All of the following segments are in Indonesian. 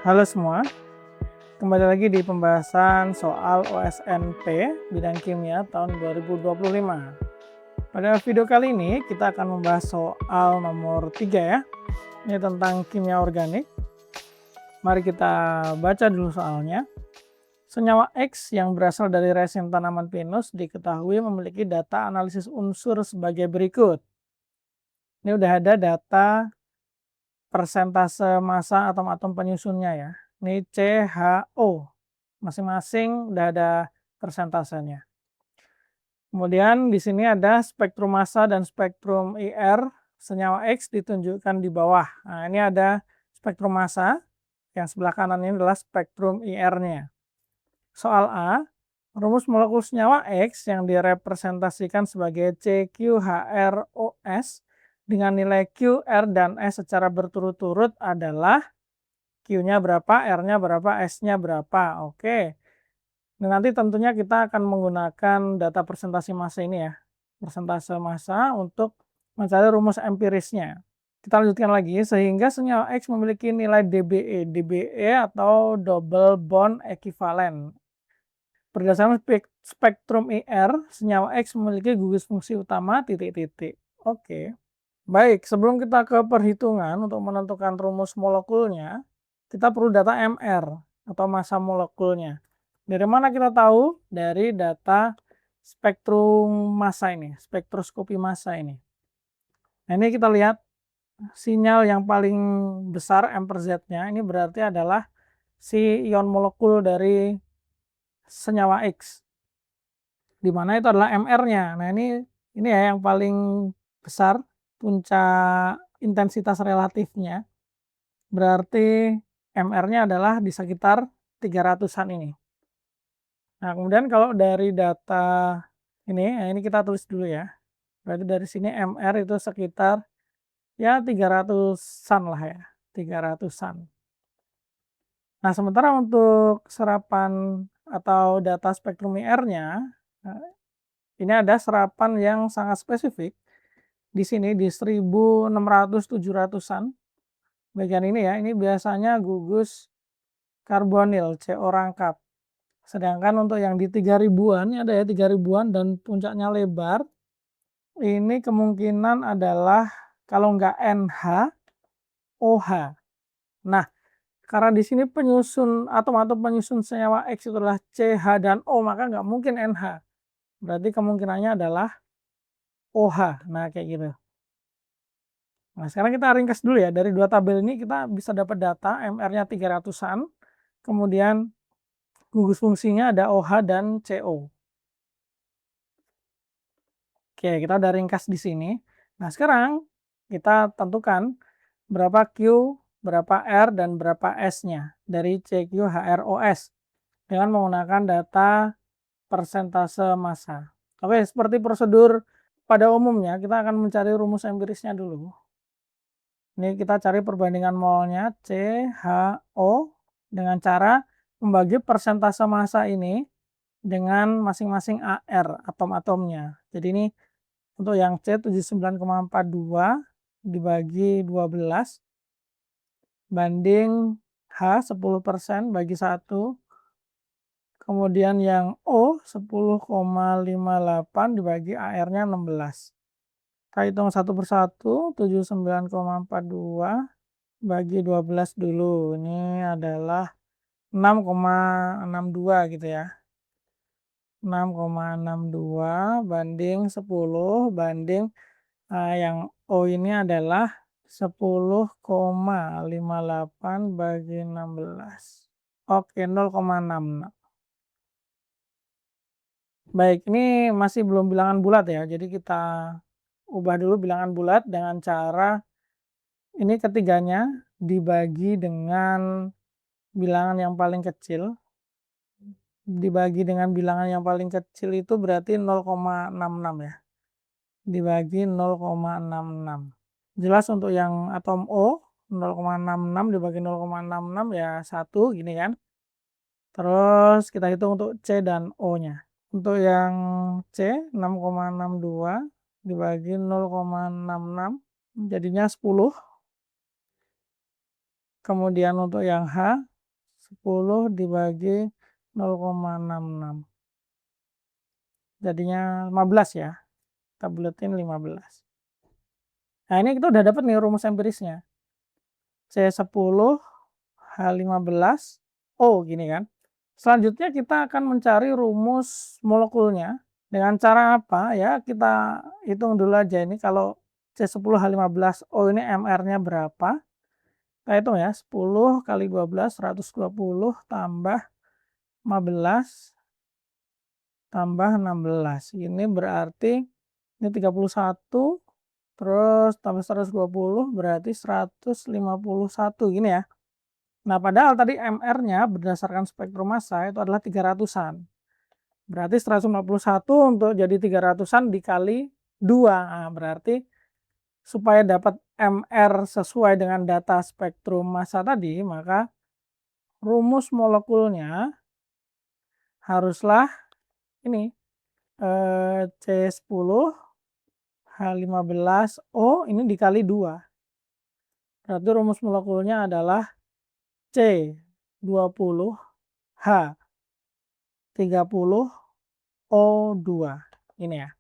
Halo semua, kembali lagi di pembahasan soal OSNP bidang kimia tahun 2025. Pada video kali ini kita akan membahas soal nomor 3 ya. Ini tentang kimia organik. Mari kita baca dulu soalnya. Senyawa X yang berasal dari resin tanaman pinus diketahui memiliki data analisis unsur sebagai berikut. Ini udah ada data persentase massa atom-atom penyusunnya ya. Ini CHO. Masing-masing udah ada persentasenya. Kemudian di sini ada spektrum massa dan spektrum IR senyawa X ditunjukkan di bawah. Nah, ini ada spektrum massa, yang sebelah kanan ini adalah spektrum IR-nya. Soal A, rumus molekul senyawa X yang direpresentasikan sebagai CQHROS dengan nilai Q, R, dan S secara berturut-turut adalah Q-nya berapa, R-nya berapa, S-nya berapa. Oke. Nah, nanti tentunya kita akan menggunakan data presentasi massa ini ya. Persentase massa untuk mencari rumus empirisnya. Kita lanjutkan lagi, sehingga senyawa X memiliki nilai dBe. dBe atau double bond equivalent. Berdasarkan spektrum IR, senyawa X memiliki gugus fungsi utama titik-titik. Oke. Baik, sebelum kita ke perhitungan untuk menentukan rumus molekulnya, kita perlu data MR atau massa molekulnya. Dari mana kita tahu? Dari data spektrum massa ini, spektroskopi massa ini. Nah, ini kita lihat sinyal yang paling besar M per Z-nya, ini berarti adalah si ion molekul dari senyawa X. Di mana itu adalah MR-nya. Nah, ini ya yang paling besar, puncak intensitas relatifnya. Berarti MR-nya adalah di sekitar 300-an ini. Nah, kemudian kalau dari data ini kita tulis dulu ya. Berarti dari sini MR itu sekitar ya 300-an lah ya, 300-an. Nah, sementara untuk serapan atau data spektrum IR-nya, ini ada serapan yang sangat spesifik. Di sini di 1600-700-an. Bagian ini ya, ini biasanya gugus karbonil, CO rangkap. Sedangkan untuk yang di 3000-an, ini ada ya 3000-an dan puncaknya lebar. Ini kemungkinan adalah kalau nggak NH, OH. Nah, karena di sini penyusun atom-atom penyusun senyawa X itu adalah CH dan O, maka nggak mungkin NH. Berarti kemungkinannya adalah OH. Nah, kayak gitu. Nah, sekarang kita ringkas dulu ya. Dari dua tabel ini kita bisa dapat data MR-nya 300-an. Kemudian gugus fungsinya ada OH dan CO. Oke, kita udah ringkas di sini. Nah, sekarang kita tentukan berapa Q, berapa R, dan berapa S-nya dari CQHROS dengan menggunakan data persentase massa. Oke, seperti prosedur pada umumnya, kita akan mencari rumus empirisnya dulu. Ini kita cari perbandingan molnya CHO dengan cara membagi persentase massa ini dengan masing-masing AR, atom-atomnya. Jadi ini untuk yang C 79,42 dibagi 12 banding H 10% bagi 1. Kemudian yang O 10,58 dibagi AR-nya 16. Kita hitung satu persatu, 79,42 bagi 12 dulu. Ini adalah 6,62 gitu ya. 6,62 banding 10 banding yang O ini adalah 10,58 bagi 16. Oke, 0,66. Baik, ini masih belum bilangan bulat ya. Jadi kita ubah dulu bilangan bulat dengan cara ini ketiganya dibagi dengan bilangan yang paling kecil. Dibagi dengan bilangan yang paling kecil itu berarti 0,66 ya. Dibagi 0,66. Jelas untuk yang atom O 0,66 dibagi 0,66 ya 1 gini kan. Terus kita hitung untuk C dan O-nya. Untuk yang C 6,62 dibagi 0,66 jadinya 10. Kemudian untuk yang H 10 dibagi 0,66. Jadinya 15 ya. Kita buletin 15. Nah, ini kita udah dapat nih rumus empirisnya. C10 H15 O gini kan. Selanjutnya kita akan mencari rumus molekulnya. Dengan cara apa? Ya, kita hitung dulu aja ini kalau C10H15O ini MR-nya berapa. Kita hitung ya, 10 kali 12, 120 tambah 15 tambah 16. Ini berarti ini 31, terus tambah 120 berarti 151 gini ya. Nah, padahal tadi MR-nya berdasarkan spektrum massa itu adalah 300-an. Berarti 151 untuk jadi 300-an dikali 2. Nah, berarti supaya dapat MR sesuai dengan data spektrum massa tadi, maka rumus molekulnya haruslah ini C10 H15O ini dikali 2. Berarti rumus molekulnya adalah C20 H30 O2. Ini ya.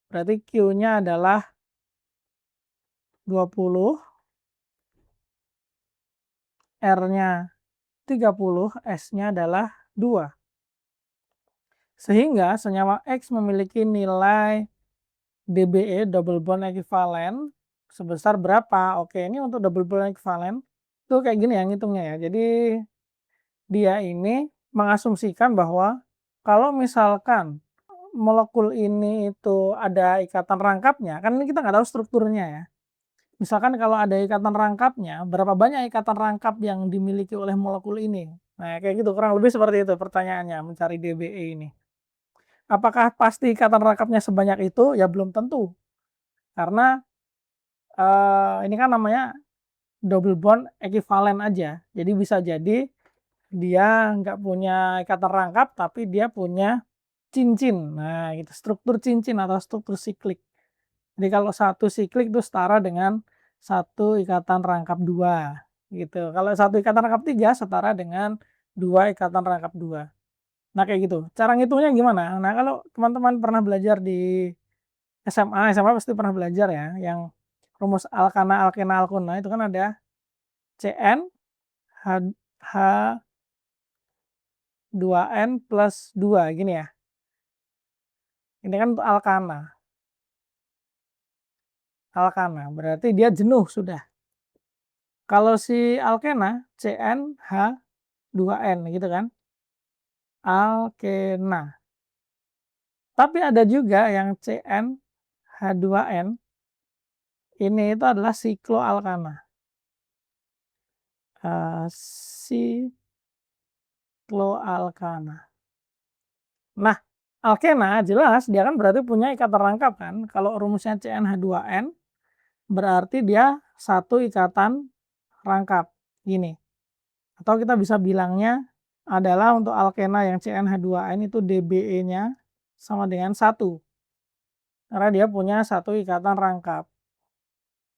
Berarti Q-nya adalah 20, R-nya 30, S-nya adalah 2. Sehingga senyawa X memiliki nilai DBE, double bond equivalent, sebesar berapa? Oke, ini untuk double bond equivalent itu kayak gini ya ngitungnya ya. Jadi dia ini mengasumsikan bahwa kalau misalkan molekul ini itu ada ikatan rangkapnya, kan ini kita nggak tahu strukturnya ya. Misalkan kalau ada ikatan rangkapnya, berapa banyak ikatan rangkap yang dimiliki oleh molekul ini? Nah, kayak gitu, kurang lebih seperti itu pertanyaannya, mencari DBE ini. Apakah pasti ikatan rangkapnya sebanyak itu? Ya belum tentu. Karena ini kan namanya double bond equivalent aja. Jadi bisa jadi dia nggak punya ikatan rangkap, tapi dia punya cincin. Nah, gitu, struktur cincin atau struktur siklik. Jadi kalau satu siklik itu setara dengan satu ikatan rangkap 2. Gitu. Kalau satu ikatan rangkap 3 setara dengan 2 ikatan rangkap 2. Nah, kayak gitu. Cara ngitungnya gimana? Nah, kalau teman-teman pernah belajar di SMA pasti pernah belajar ya, yang rumus alkana, alkena, alkuna itu kan ada Cn H, H2n plus 2 gini ya. Ini kan untuk alkana. Alkana berarti dia jenuh sudah. Kalau si alkena CnH2n gitu kan. Alkena. Tapi ada juga yang CnH2n ini itu adalah sikloalkana. Sikloalkana. Nah, alkena jelas dia kan berarti punya ikatan rangkap kan. Kalau rumusnya CnH2n berarti dia satu ikatan rangkap gini. Atau kita bisa bilangnya adalah untuk alkena yang CnH2n itu DBE-nya sama dengan 1. Karena dia punya satu ikatan rangkap.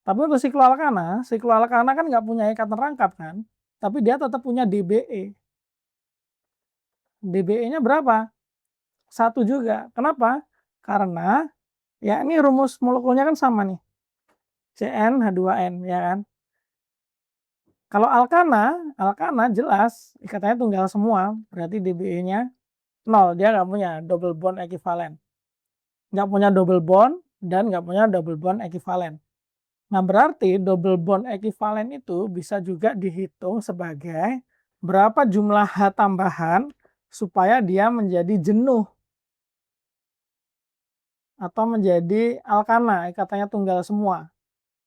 Tapi untuk sikloalkana kan nggak punya ikatan rangkap kan. Tapi dia tetap punya DBE. DBE-nya berapa? 1 juga. Kenapa? Karena ya ini rumus molekulnya kan sama nih. CnH2n ya kan. Kalau alkana jelas ikatannya tunggal semua, berarti DBE-nya 0, dia nggak punya double bond equivalent. Nggak punya double bond dan nggak punya double bond equivalent. Nah, berarti double bond equivalent itu bisa juga dihitung sebagai berapa jumlah H tambahan supaya dia menjadi jenuh atau menjadi alkana, ikatannya tunggal semua.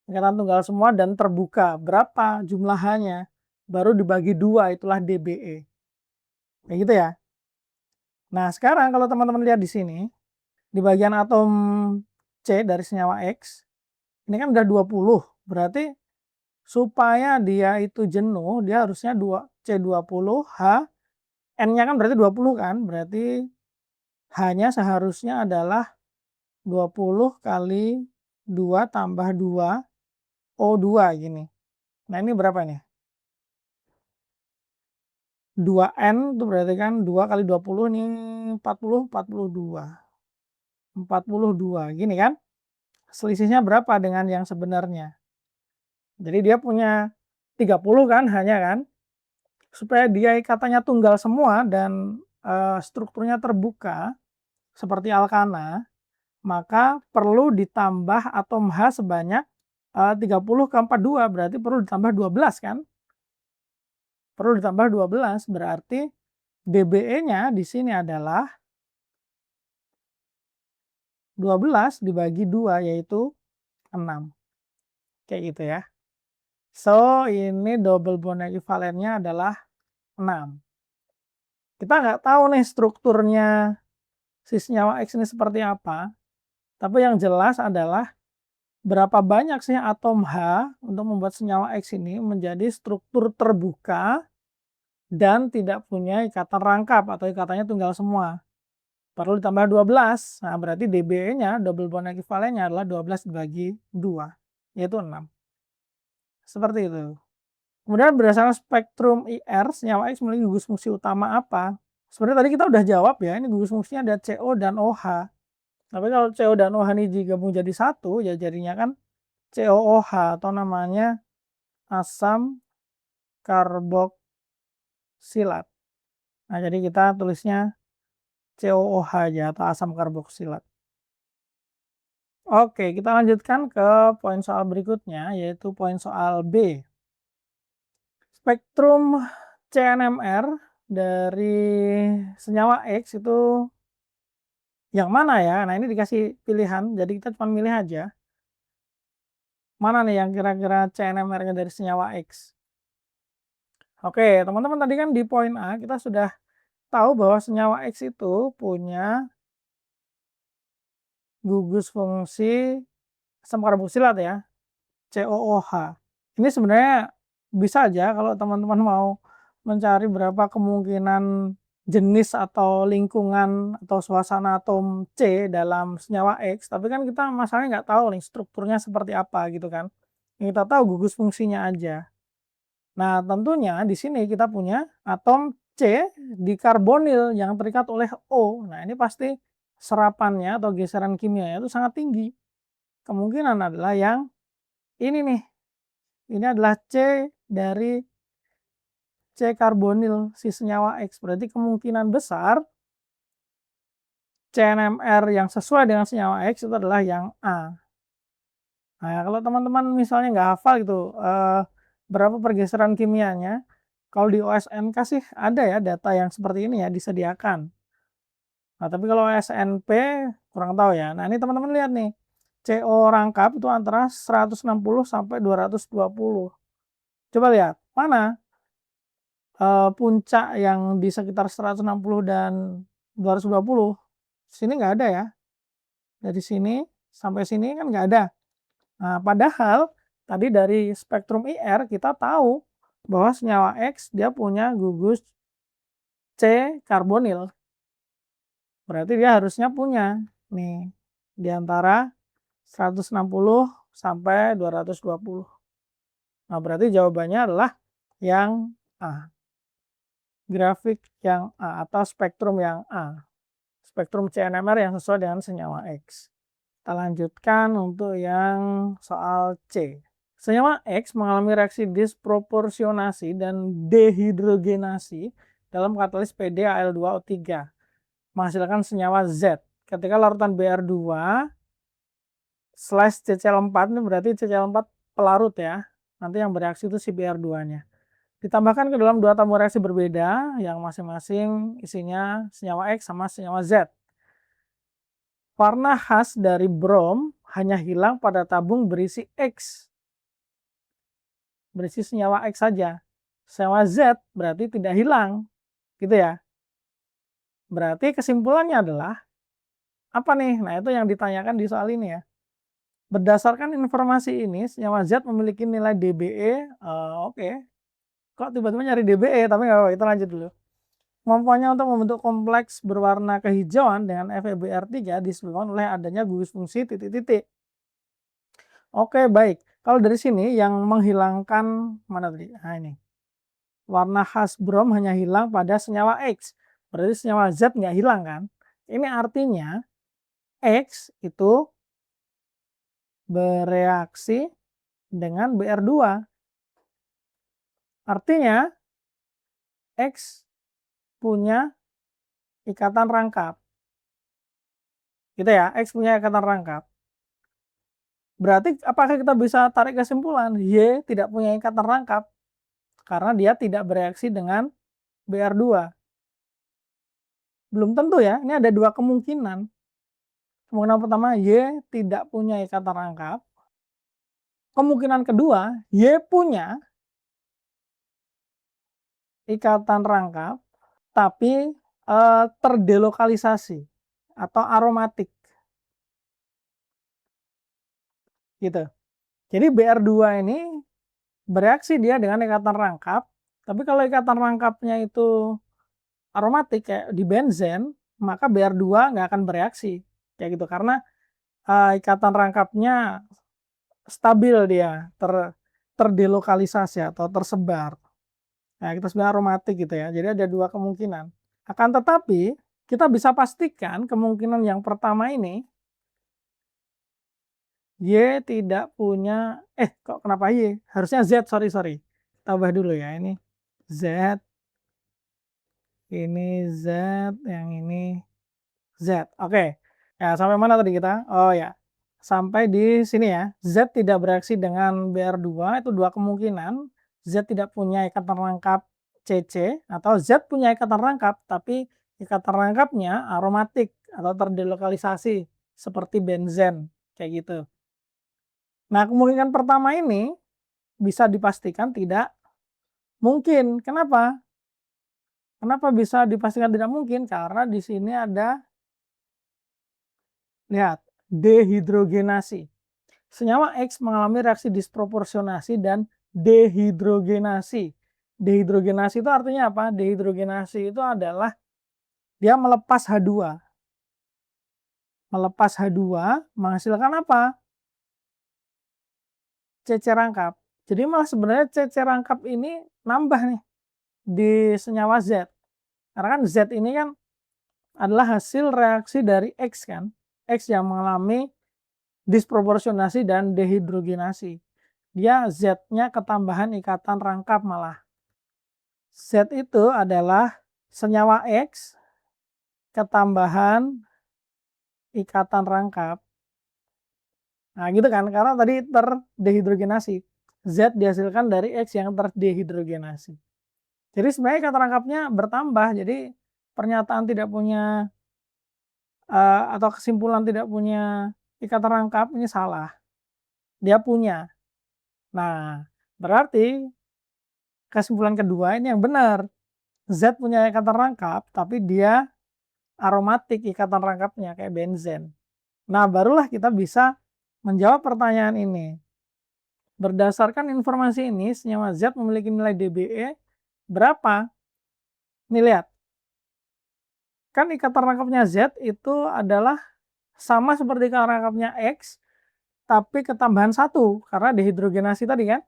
Ikatan tunggal semua dan terbuka. Berapa jumlah H-nya? Baru dibagi 2, itulah DBE. Kayak gitu ya. Nah, sekarang kalau teman-teman lihat di sini, di bagian atom C dari senyawa X, ini kan udah 20. Berarti supaya dia itu jenuh, dia harusnya C20, H, N-nya kan berarti 20 kan, berarti H-nya seharusnya adalah 20 kali 2 tambah 2, O2 gini. Nah, ini berapa nih? 2N itu berarti kan 2 kali 20 nih 40, 42. 42, gini kan? Selisihnya berapa dengan yang sebenarnya? Jadi dia punya 30 kan hanya kan? Supaya dia katanya tunggal semua dan strukturnya terbuka seperti alkana, maka perlu ditambah atom H sebanyak 30 ke 42, berarti perlu ditambah 12 kan? Perlu ditambah 12, berarti dBe-nya di sini adalah 12 dibagi 2, yaitu 6. Kayak gitu ya. So, ini double bond equivalennya adalah 6. Kita nggak tahu nih strukturnya si senyawa X ini seperti apa, tapi yang jelas adalah berapa banyak sih atom H untuk membuat senyawa X ini menjadi struktur terbuka dan tidak punya ikatan rangkap atau ikatannya tunggal semua. Perlu ditambah 12. Nah, berarti dBe-nya, double bond equivalennya adalah 12 dibagi 2, yaitu 6. Seperti itu. Kemudian berdasarkan spektrum IR, senyawa X memiliki gugus fungsi utama apa? Sebenarnya tadi kita udah jawab ya, ini gugus fungsinya ada CO dan OH. Tapi kalau CO dan OH ini digabung jadi satu, ya jadinya kan COOH atau namanya asam karboksilat. Nah, jadi kita tulisnya COOH aja atau asam karboksilat. Oke, kita lanjutkan ke poin soal berikutnya, yaitu poin soal B. Spektrum CNMR dari senyawa X itu yang mana ya? Nah, ini dikasih pilihan, jadi kita cuma milih aja. Mana nih yang kira-kira CNMR-nya dari senyawa X? Oke, teman-teman tadi kan di poin A kita sudah tahu bahwa senyawa X itu punya gugus fungsi asam karboksilat ya, COOH. Ini sebenarnya bisa aja kalau teman-teman mau mencari berapa kemungkinan jenis atau lingkungan atau suasana atom C dalam senyawa X, tapi kan kita masalahnya nggak tahu nih strukturnya seperti apa gitu kan. Yang kita tahu gugus fungsinya aja. Nah, tentunya di sini kita punya atom C dikarbonil yang terikat oleh O. Nah, ini pasti serapannya atau geseran kimianya itu sangat tinggi. Kemungkinan adalah yang ini nih. Ini adalah C dari C karbonil si senyawa X. Berarti kemungkinan besar CNMR yang sesuai dengan senyawa X itu adalah yang A. Nah, kalau teman-teman misalnya nggak hafal gitu, berapa pergeseran kimianya, kalau di OSNK sih ada ya data yang seperti ini ya disediakan. Nah, tapi kalau SNP kurang tahu ya. Nah, ini teman-teman lihat nih, CO rangkap itu antara 160 sampai 220. Coba lihat, mana puncak yang di sekitar 160 dan 220? Sini nggak ada ya. Dari sini sampai sini kan nggak ada. Nah, padahal tadi dari spektrum IR kita tahu bahwa senyawa X dia punya gugus C karbonil. Berarti dia harusnya punya nih di antara 160 sampai 220. Nah, berarti jawabannya adalah yang A. Grafik yang A atau spektrum yang A. Spektrum CNMR yang sesuai dengan senyawa X. Kita lanjutkan untuk yang soal C. Senyawa X mengalami reaksi disproporsionasi dan dehidrogenasi dalam katalis PdAl2O3 menghasilkan senyawa Z. Ketika larutan Br2/CCl4 ini berarti CCl4 pelarut ya. Nanti yang bereaksi itu si Br2-nya. Ditambahkan ke dalam dua tabung reaksi berbeda yang masing-masing isinya senyawa X sama senyawa Z. Warna khas dari brom hanya hilang pada tabung berisi X. Berisi senyawa X saja. Senyawa Z berarti tidak hilang. Gitu ya. Berarti kesimpulannya adalah apa nih? Nah, itu yang ditanyakan di soal ini ya. Berdasarkan informasi ini, senyawa Z memiliki nilai dBe. Oke. Kok tiba-tiba nyari dBe? Tapi nggak apa-apa, kita lanjut dulu. Kemampuannya untuk membentuk kompleks berwarna kehijauan dengan FeBr3 disebabkan oleh adanya gugus fungsi titik-titik. Oke, baik. Kalau dari sini yang menghilangkan mana tadi? Nah, ini. warna khas brom hanya hilang pada senyawa X. Berarti senyawa Z nggak hilang kan? Ini artinya X itu bereaksi dengan Br2. Artinya X punya ikatan rangkap. Gitu ya, X punya ikatan rangkap. Berarti apakah kita bisa tarik kesimpulan Y tidak punya ikatan rangkap karena dia tidak bereaksi dengan Br2? Belum tentu ya, ini ada dua kemungkinan. Kemungkinan pertama, Y tidak punya ikatan rangkap. Kemungkinan kedua, Y punya ikatan rangkap, tapi terdelokalisasi atau aromatik. Gitu. Jadi Br2 ini bereaksi dia dengan ikatan rangkap, tapi kalau ikatan rangkapnya itu aromatik kayak di benzen, maka Br2 nggak akan bereaksi. Kayak gitu, karena ikatan rangkapnya stabil dia, terdelokalisasi atau tersebar. Nah, kita sebenarnya aromatik gitu ya. Jadi ada dua kemungkinan. Akan tetapi, kita bisa pastikan kemungkinan yang pertama ini, Y tidak punya, kok kenapa Y? Harusnya Z, sorry. Tambah dulu ya, ini Z, ini Z, yang ini Z. Oke. Ya, sampai mana tadi kita? Oh ya, sampai di sini ya. Z tidak bereaksi dengan Br2, itu dua kemungkinan. Z tidak punya ikatan rangkap CC, atau Z punya ikatan rangkap, tapi ikatan rangkapnya aromatik atau terdelokalisasi, seperti benzen, kayak gitu. Nah, kemungkinan pertama ini bisa dipastikan tidak mungkin. Kenapa? Kenapa bisa dipastikan tidak mungkin? Karena di sini ada, lihat, dehidrogenasi. Senyawa X mengalami reaksi disproporsionasi dan dehidrogenasi. Dehidrogenasi itu artinya apa? Dehidrogenasi itu adalah dia melepas H2. Melepas H2 menghasilkan apa? CC rangkap. Jadi malah sebenarnya CC rangkap ini nambah nih di senyawa Z. Karena kan Z ini kan adalah hasil reaksi dari X kan. X yang mengalami disproporsionasi dan dehidrogenasi. Dia Z-nya ketambahan ikatan rangkap malah. Z itu adalah senyawa X ketambahan ikatan rangkap. Nah gitu kan, karena tadi terdehidrogenasi. Z dihasilkan dari X yang terdehidrogenasi. Jadi sebenarnya ikatan rangkapnya bertambah, jadi pernyataan tidak punya atau kesimpulan tidak punya ikatan rangkap ini salah. Dia punya. Nah, berarti kesimpulan kedua ini yang benar. Z punya ikatan rangkap, tapi dia aromatik ikatan rangkapnya kayak benzen. Nah, barulah kita bisa menjawab pertanyaan ini. Berdasarkan informasi ini, senyawa Z memiliki nilai dBe berapa? Nih lihat. Kan ikatan rangkapnya Z itu adalah sama seperti ikatan rangkapnya X, tapi ketambahan 1 karena dehidrogenasi tadi kan.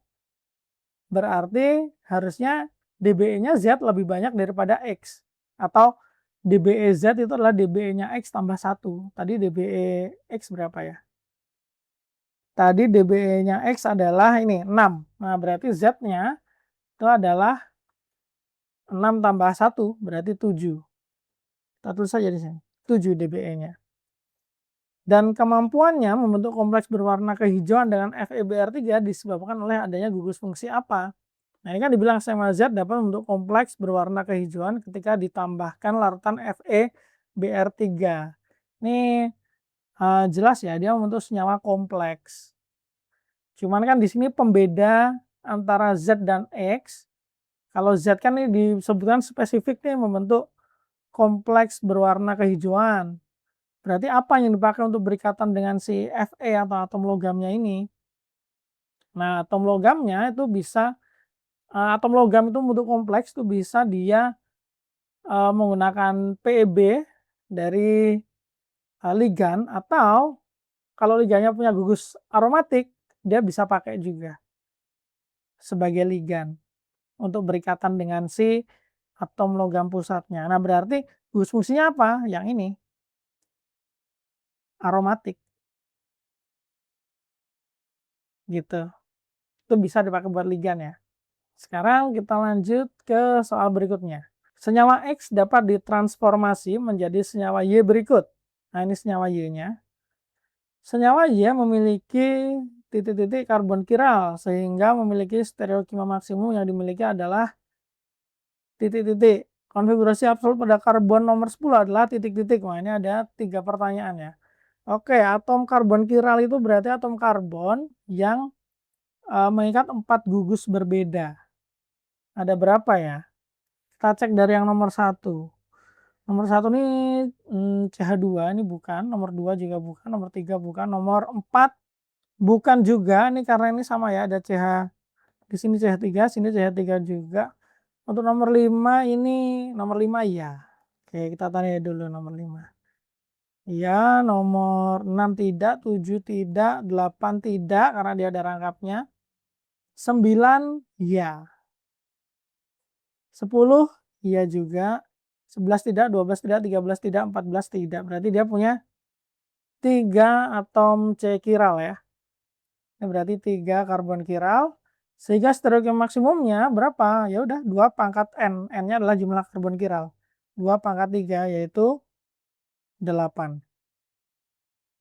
Berarti harusnya dBe-nya Z lebih banyak daripada X. Atau dBe Z itu adalah dBe-nya X tambah 1. Tadi dBe X berapa ya? Tadi dBe-nya X adalah ini 6. Nah, berarti Z-nya itu adalah 6 tambah 1, berarti 7. Kita tulis saja di sini. 7 dBe-nya. Dan kemampuannya membentuk kompleks berwarna kehijauan dengan FeBr3 disebabkan oleh adanya gugus fungsi apa? Nah, ini kan dibilang senyawa Z dapat membentuk kompleks berwarna kehijauan ketika ditambahkan larutan FeBr3. Ini jelas ya, dia membentuk senyawa kompleks. Cuman kan di sini pembeda antara Z dan X. Kalau Z kan ini disebutkan spesifik nih membentuk kompleks berwarna kehijauan. Berarti apa yang dipakai untuk berikatan dengan si Fe atau atom logamnya ini? Nah, atom logamnya itu bisa, atom logam itu bentuk kompleks itu bisa dia menggunakan PeB dari ligan, atau kalau ligannya punya gugus aromatik, dia bisa pakai juga sebagai ligan. untuk berikatan dengan si atom logam pusatnya. Nah, berarti fungsinya apa? Yang ini, aromatik, gitu. Itu bisa dipakai buat ligan ya. Sekarang kita lanjut ke soal berikutnya. Senyawa X dapat ditransformasi menjadi senyawa Y berikut. Nah, ini senyawa Y-nya. Senyawa Y memiliki titik-titik karbon kiral, sehingga memiliki stereokimia maksimum yang dimiliki adalah titik-titik. Konfigurasi absolut pada karbon nomor 10 adalah titik-titik. Wah, ini ada 3 pertanyaan ya. Oke, atom karbon kiral itu berarti atom karbon yang mengikat 4 gugus berbeda. Ada berapa ya? Kita cek dari yang nomor 1. Nomor 1 ini CH2, ini bukan. Nomor 2 juga bukan. Nomor 3 bukan. Nomor 4 bukan juga. Ini karena ini sama ya, ada CH. Di sini CH3, sini CH3 juga. Untuk nomor 5 ini, nomor 5 iya. Oke, kita tanya dulu nomor 5. Iya, nomor 6 tidak, 7 tidak, 8 tidak karena dia ada rangkapnya. 9 iya. 10 iya juga. 11 tidak, 12 tidak, 13 tidak, 14 tidak. Berarti dia punya 3 atom C kiral ya. Ini berarti 3 karbon kiral. Sehingga stereokimia maksimumnya berapa? Ya udah 2 pangkat N. N-nya adalah jumlah karbon kiral. 2 pangkat 3 yaitu 8.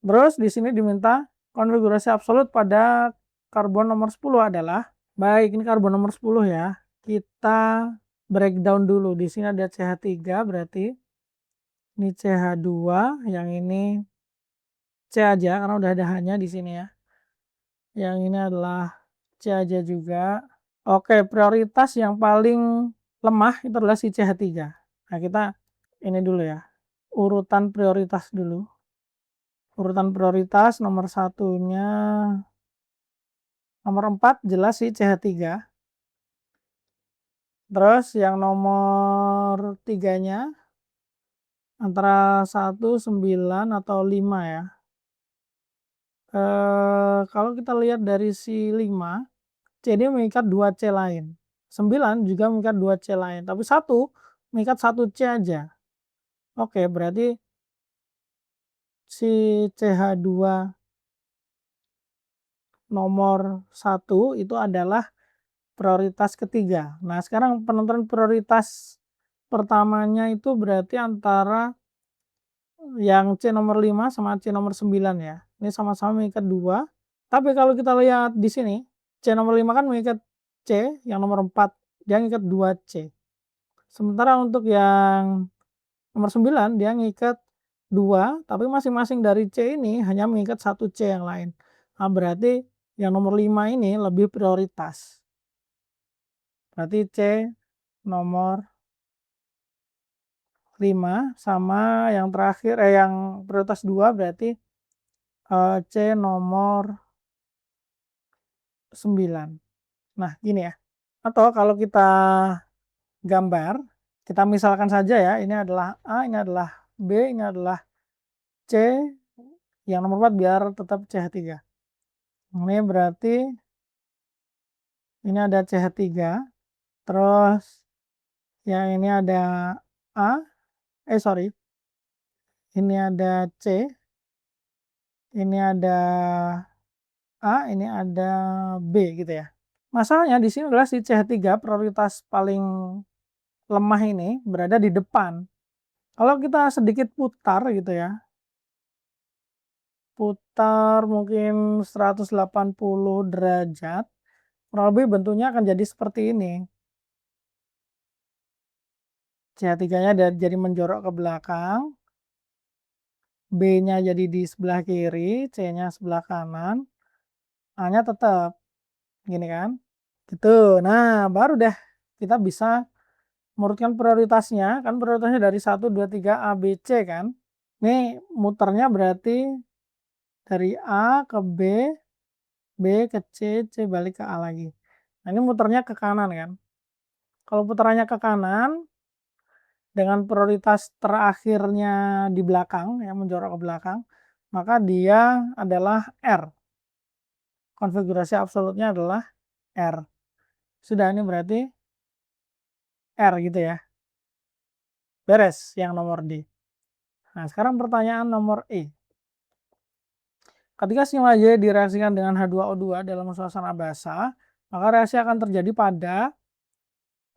Terus di sini diminta konfigurasi absolut pada karbon nomor 10 adalah, baik ini karbon nomor 10 ya. Kita breakdown dulu. Di sini ada CH3 berarti ini CH2, yang ini C aja karena udah ada H-nya di sini ya. Yang ini adalah C aja juga. Oke, prioritas yang paling lemah itu adalah si CH3. Nah, kita ini dulu ya. Urutan prioritas dulu. Urutan prioritas nomor satunya, nomor 4 jelas si CH3. Terus yang nomor 3-nya antara 1, 9 atau 5 ya. Kalau kita lihat dari si 5, C ini mengikat 2 C lain. 9 juga mengikat 2 C lain, tapi 1 mengikat 1 C aja. Oke, berarti si CH2 nomor 1 itu adalah prioritas ketiga. Nah, sekarang penentuan prioritas pertamanya itu berarti antara yang C nomor 5 sama C nomor 9 ya. Ini sama-sama mengikat 2. Tapi kalau kita lihat di sini, C nomor 5 kan mengikat C, yang nomor 4 dia mengikat 2 C. Sementara untuk yang nomor 9 dia mengikat 2, tapi masing-masing dari C ini hanya mengikat 1 C yang lain. Nah, berarti yang nomor 5 ini lebih prioritas. Berarti C nomor 5 sama yang terakhir, yang prioritas 2 berarti C nomor 9. Nah, gini ya. Atau kalau kita gambar, kita misalkan saja ya, ini adalah A, ini adalah B, ini adalah C, yang nomor 4 biar tetap CH3. Ini berarti ini ada CH3, terus yang ini ada A, sorry, ini ada C, ini ada A, ini ada B gitu ya. Masalahnya di sini adalah si CH3 prioritas paling lemah ini berada di depan. Kalau kita sedikit putar gitu ya, putar mungkin 180 derajat, kurang lebih bentuknya akan jadi seperti ini. CH3-nya jadi menjorok ke belakang, B-nya jadi di sebelah kiri, C-nya sebelah kanan, A-nya tetap gini kan. Gitu. Nah, baru deh kita bisa mengurutkan prioritasnya, kan prioritasnya dari 1, 2, 3, A, B, C kan. Ini muternya berarti dari A ke B, B ke C, C balik ke A lagi. Nah, ini muternya ke kanan kan. Kalau putarannya ke kanan, dengan prioritas terakhirnya di belakang, yang menjorok ke belakang, maka dia adalah R. Konfigurasi absolutnya adalah R. Sudah, ini berarti R gitu ya. Beres yang nomor D. Nah, sekarang pertanyaan nomor E. Ketika senyawa Y direaksikan dengan H2O2 dalam suasana basah, maka reaksi akan terjadi pada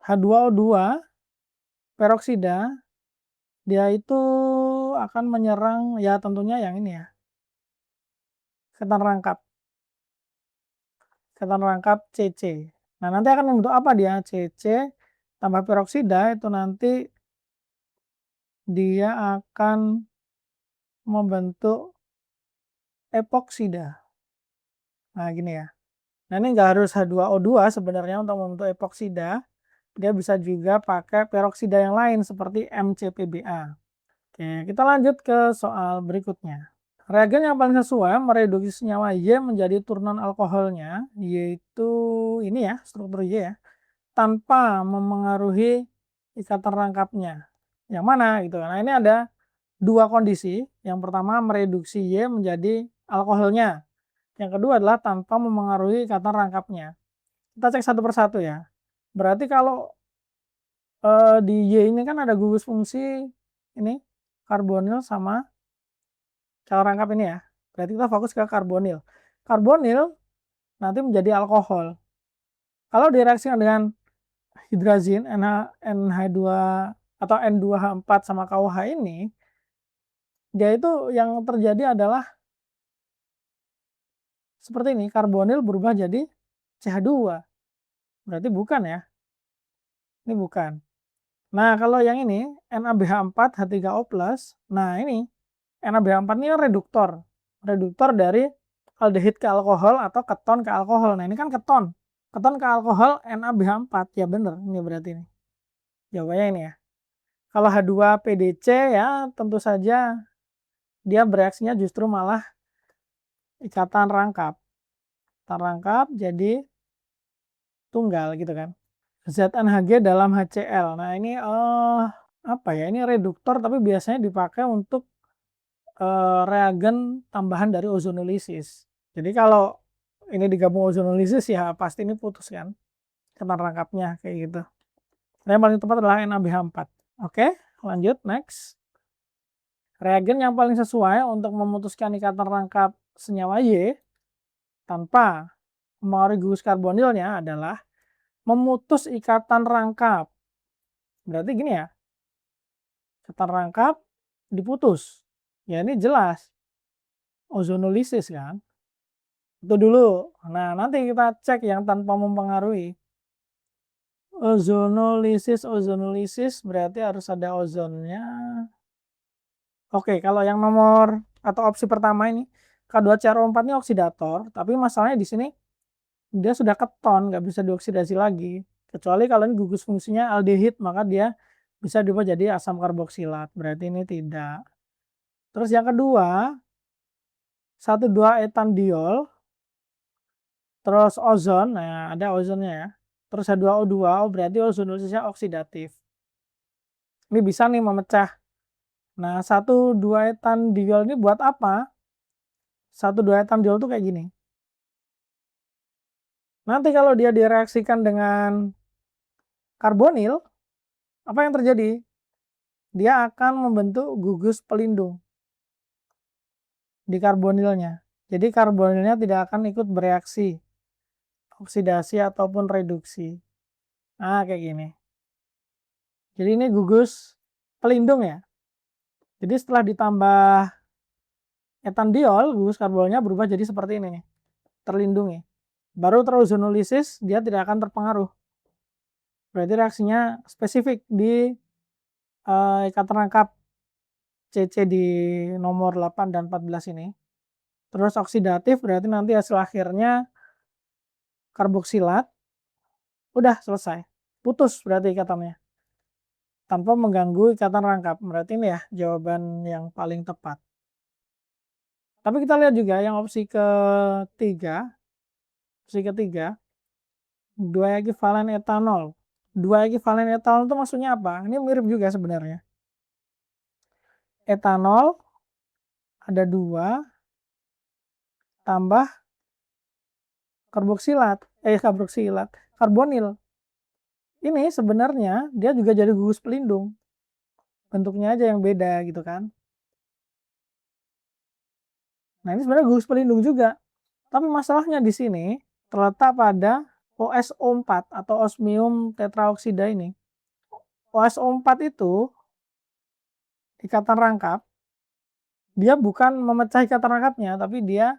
H2O2 peroksida. Dia itu akan menyerang ya tentunya yang ini ya, ketan rangkap. Ketan rangkap CC. Nah, nanti akan membentuk apa dia? CC tambah peroksida itu nanti dia akan membentuk epoksida. Nah, gini ya. Nah, ini nggak harus H2O2 sebenarnya untuk membentuk epoksida. Dia bisa juga pakai peroksida yang lain seperti MCPBA. Oke, kita lanjut ke soal berikutnya. Reagen yang paling sesuai mereduksi senyawa Y menjadi turunan alkoholnya, yaitu ini ya, struktur Y ya, tanpa memengaruhi ikatan rangkapnya. Yang mana gitu. Nah, ini ada dua kondisi. Yang pertama mereduksi Y menjadi alkoholnya. Yang kedua adalah tanpa memengaruhi ikatan rangkapnya. Kita cek satu persatu ya. Berarti kalau di Y ini kan ada gugus fungsi ini karbonil sama cal rangkap ini ya. Berarti kita fokus ke karbonil. Karbonil nanti menjadi alkohol. Kalau direaksikan dengan hidrazin NH2 atau N2H4 sama KOH ini, dia itu yang terjadi adalah seperti ini, karbonil berubah jadi CH2. Berarti bukan ya. Ini bukan. Nah, kalau yang ini NaBH4 H3O+, nah ini NaBH4 ini kan reduktor. Reduktor dari aldehid ke alkohol atau keton ke alkohol. Nah, ini kan keton. Keton ke alkohol NaBH4. Ya benar, ini berarti ini. Jawabannya ini ya. Kalau H2PDC ya tentu saja dia bereaksinya justru malah ikatan rangkap. Ikatan rangkap jadi tunggal gitu kan. ZnHg dalam HCl. Nah, ini apa ya? Ini reduktor tapi biasanya dipakai untuk reagen tambahan dari ozonolisis. Jadi kalau ini digabung ozonolisis ya pasti ini putus kan. Ketan rangkapnya kayak gitu. Nah, yang paling tepat adalah NaBH4. Oke, lanjut next. Reagen yang paling sesuai untuk memutuskan ikatan rangkap senyawa Y tanpa mempengaruhi gugus karbonilnya adalah memutus ikatan rangkap. Berarti gini ya, ikatan rangkap diputus. Ya ini jelas, ozonolisis kan. Itu dulu. Nah, nanti kita cek yang tanpa mempengaruhi. Ozonolisis berarti harus ada ozonnya. Oke, kalau yang nomor atau opsi pertama ini, K2CrO4 ini oksidator, tapi masalahnya di sini dia sudah keton, nggak bisa dioksidasi lagi. Kecuali kalau ini gugus fungsinya aldehid, maka dia bisa diubah jadi asam karboksilat. Berarti ini tidak. Terus yang kedua, 1,2 etandiol, terus ozon, nah ada ozonnya ya. Terus H2O2, berarti ozonolisisnya oksidatif. Ini bisa nih memecah. Nah, 1,2 etandiol ini buat apa? 1,2 etandiol itu kayak gini. Nanti kalau dia direaksikan dengan karbonil, apa yang terjadi? Dia akan membentuk gugus pelindung di karbonilnya. Jadi karbonilnya tidak akan ikut bereaksi, oksidasi ataupun reduksi. Nah, kayak gini. Jadi ini gugus pelindung ya. Jadi setelah ditambah etandiol, gugus karbonilnya berubah jadi seperti ini nih, terlindungi. Baru terozonolisis, dia tidak akan terpengaruh. Berarti reaksinya spesifik di ikatan rangkap CC di nomor 8 dan 14 ini. Terus oksidatif berarti nanti hasil akhirnya karboksilat. Udah selesai. Putus berarti ikatannya. Tanpa mengganggu ikatan rangkap. Berarti ini ya jawaban yang paling tepat. Tapi kita lihat juga yang opsi ketiga. Opsi ketiga. 2 ekivalen etanol. 2 ekivalen etanol itu maksudnya apa? Ini mirip juga sebenarnya. Etanol ada 2 tambah karboksilat. Karbonil. Ini sebenarnya dia juga jadi gugus pelindung. Bentuknya aja yang beda gitu kan. Nah, ini sebenarnya gugus pelindung juga. Tapi masalahnya di sini terletak pada OSO4 atau osmium tetraoksida ini. OSO4 itu ikatan rangkap, dia bukan memecah ikatan rangkapnya, tapi dia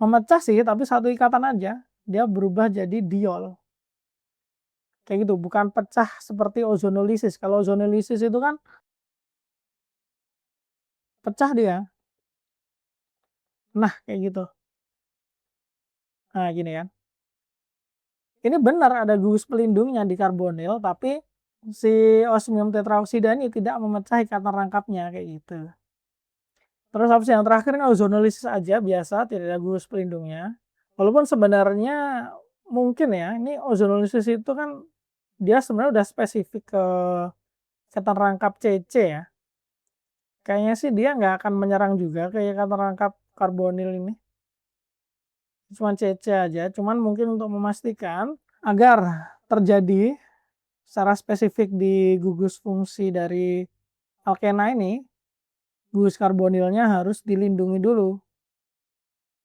memecah sih, tapi satu ikatan aja. Dia berubah jadi diol. Kayak gitu, bukan pecah seperti ozonolisis. Kalau ozonolisis itu kan pecah dia. Nah, kayak gitu. Nah, gini kan. Ini benar ada gugus pelindungnya di karbonil, tapi si osmium tetraoksida ini tidak memecah ikatan rangkapnya kayak gitu. Terus opsi yang terakhir ini ozonolisis aja biasa, tidak ada gugus pelindungnya. Walaupun sebenarnya mungkin ya, ini ozonolisis itu kan dia sebenarnya udah spesifik ke ikatan rangkap CC ya. Kayaknya sih dia nggak akan menyerang juga ke ikatan rangkap karbonil ini. Cuma CC aja, cuman mungkin untuk memastikan agar terjadi secara spesifik di gugus fungsi dari alkena ini, gugus karbonilnya harus dilindungi dulu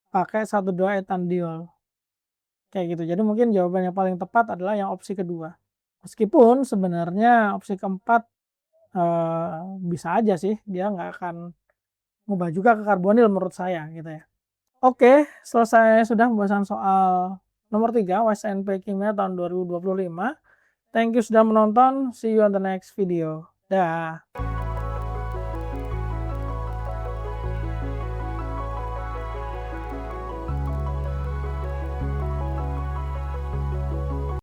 pakai 1,2 etandiol. Kayak gitu. Jadi mungkin jawaban yang paling tepat adalah yang opsi kedua. Meskipun sebenarnya opsi keempat bisa aja sih, dia nggak akan ngubah juga ke karbonil menurut saya gitu ya. Oke, selesai sudah pembahasan soal nomor 3 WSNP Kimia tahun 2025. Thank you sudah menonton. See you on the next video. Dah.